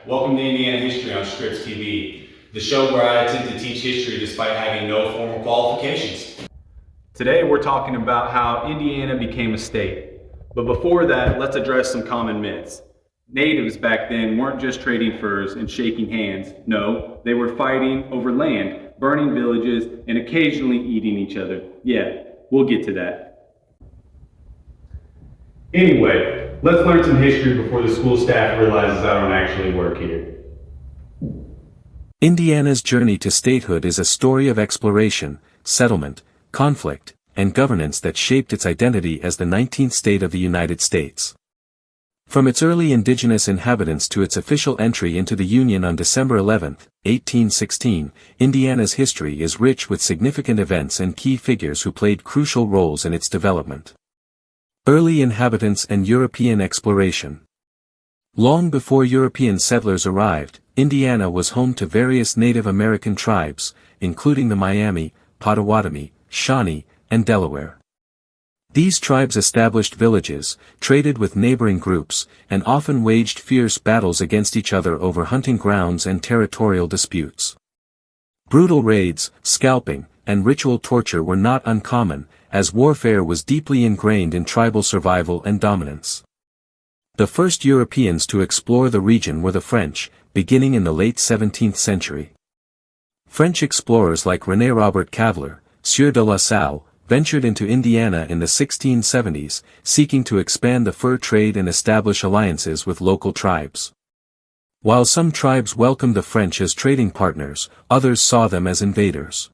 Welcome to Indiana History on Scripps TV, the show where I attempt to teach history despite having no formal qualifications. Today we're talking about how Indiana became a state. But before that, let's address some common myths. Natives back then weren't just trading furs and shaking hands. No, they were fighting over land, burning villages, and occasionally eating each other. Yeah, we'll get to that. Anyway, let's learn some history before the school staff realizes I don't actually work here. Indiana's journey to statehood is a story of exploration, settlement, conflict, and governance that shaped its identity as the 19th state of the United States. From its early indigenous inhabitants to its official entry into the Union on December 11, 1816, Indiana's history is rich with significant events and key figures who played crucial roles in its development. Early inhabitants and European exploration. Long before European settlers arrived, Indiana was home to various Native American tribes, including the Miami, Potawatomi, Shawnee, and Delaware. These tribes established villages, traded with neighboring groups, and often waged fierce battles against each other over hunting grounds and territorial disputes. Brutal raids, scalping, and ritual torture were not uncommon, as warfare was deeply ingrained in tribal survival and dominance. The first Europeans to explore the region were the French, beginning in the late 17th century. French explorers like René Robert Cavelier, Sieur de La Salle, ventured into Indiana in the 1670s, seeking to expand the fur trade and establish alliances with local tribes. While some tribes welcomed the French as trading partners, others saw them as invaders.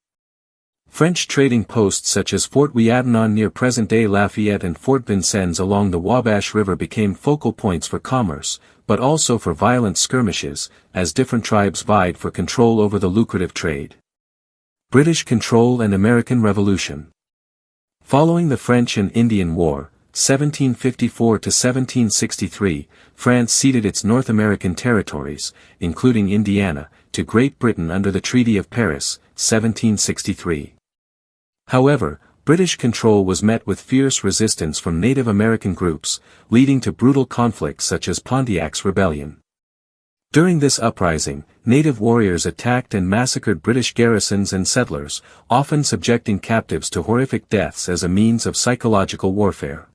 French trading posts such as Fort Ouiatenon near present-day Lafayette and Fort Vincennes along the Wabash River became focal points for commerce, but also for violent skirmishes, as different tribes vied for control over the lucrative trade. British control and American Revolution. Following the French and Indian War, 1754 to 1763, France ceded its North American territories, including Indiana, to Great Britain under the Treaty of Paris, 1763. However, British control was met with fierce resistance from Native American groups, leading to brutal conflicts such as Pontiac's Rebellion. During this uprising, native warriors attacked and massacred British garrisons and settlers, often subjecting captives to horrific deaths as a means of psychological warfare.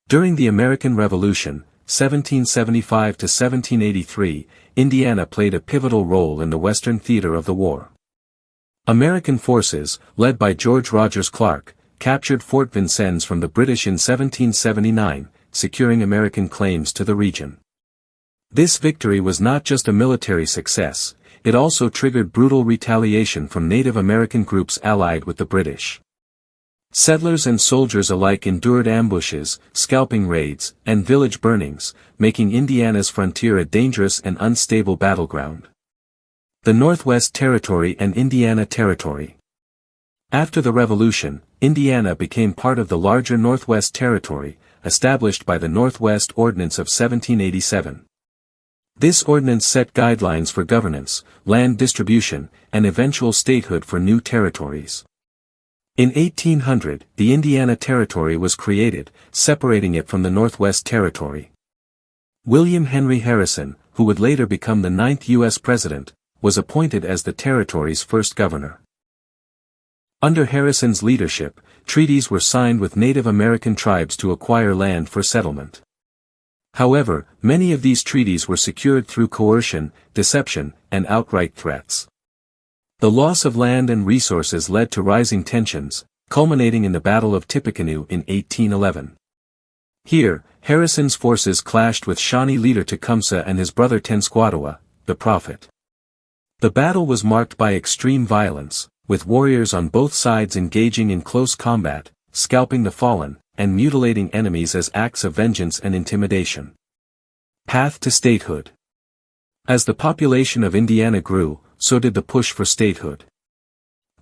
During the American Revolution, 1775 to 1783, Indiana played a pivotal role in the Western theater of the war. American forces, led by George Rogers Clark, captured Fort Vincennes from the British in 1779, securing American claims to the region. This victory was not just a military success, it also triggered brutal retaliation from Native American groups allied with the British. Settlers and soldiers alike endured ambushes, scalping raids, and village burnings, making Indiana's frontier a dangerous and unstable battleground. The Northwest Territory and Indiana Territory. After the Revolution, Indiana became part of the larger Northwest Territory, established by the Northwest Ordinance of 1787. This ordinance set guidelines for governance, land distribution, and eventual statehood for new territories. In 1800, the Indiana Territory was created, separating it from the Northwest Territory. William Henry Harrison, who would later become the 9th U.S. President, was appointed as the territory's first governor. Under Harrison's leadership, treaties were signed with Native American tribes to acquire land for settlement. However, many of these treaties were secured through coercion, deception, and outright threats. The loss of land and resources led to rising tensions, culminating in the Battle of Tippecanoe in 1811. Here, Harrison's forces clashed with Shawnee leader Tecumseh and his brother Tenskwatawa, the Prophet. The battle was marked by extreme violence, with warriors on both sides engaging in close combat, scalping the fallen, and mutilating enemies as acts of vengeance and intimidation. Path to statehood. As the population of Indiana grew, so did the push for statehood.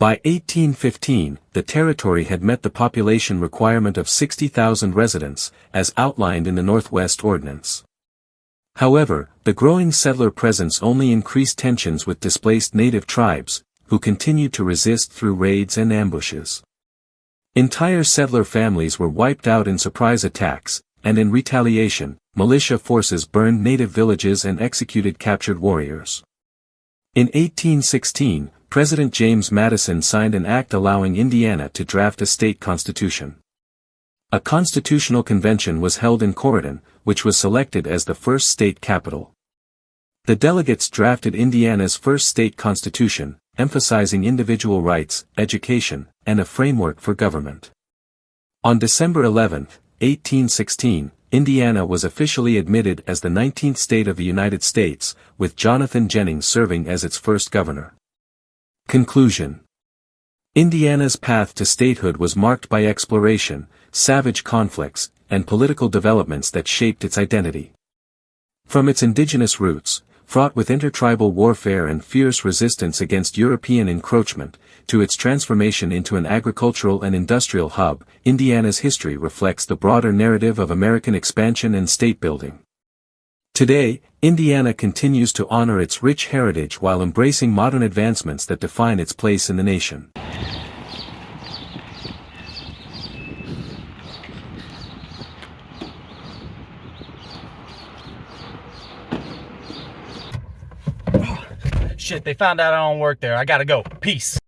By 1815, the territory had met the population requirement of 60,000 residents, as outlined in the Northwest Ordinance. However, the growing settler presence only increased tensions with displaced native tribes, who continued to resist through raids and ambushes. Entire settler families were wiped out in surprise attacks, and in retaliation, militia forces burned native villages and executed captured warriors. In 1816, President James Madison signed an act allowing Indiana to draft a state constitution. A constitutional convention was held in Corydon, which was selected as the first state capital. The delegates drafted Indiana's first state constitution, emphasizing individual rights, education, and a framework for government. On December 11, 1816, Indiana was officially admitted as the 19th state of the United States, with Jonathan Jennings serving as its first governor. Conclusion. Indiana's path to statehood was marked by exploration, savage conflicts, and political developments that shaped its identity. From its indigenous roots, fraught with intertribal warfare and fierce resistance against European encroachment, to its transformation into an agricultural and industrial hub, Indiana's history reflects the broader narrative of American expansion and state-building. Today, Indiana continues to honor its rich heritage while embracing modern advancements that define its place in the nation. Shit, they found out I don't work there. I gotta go. Peace.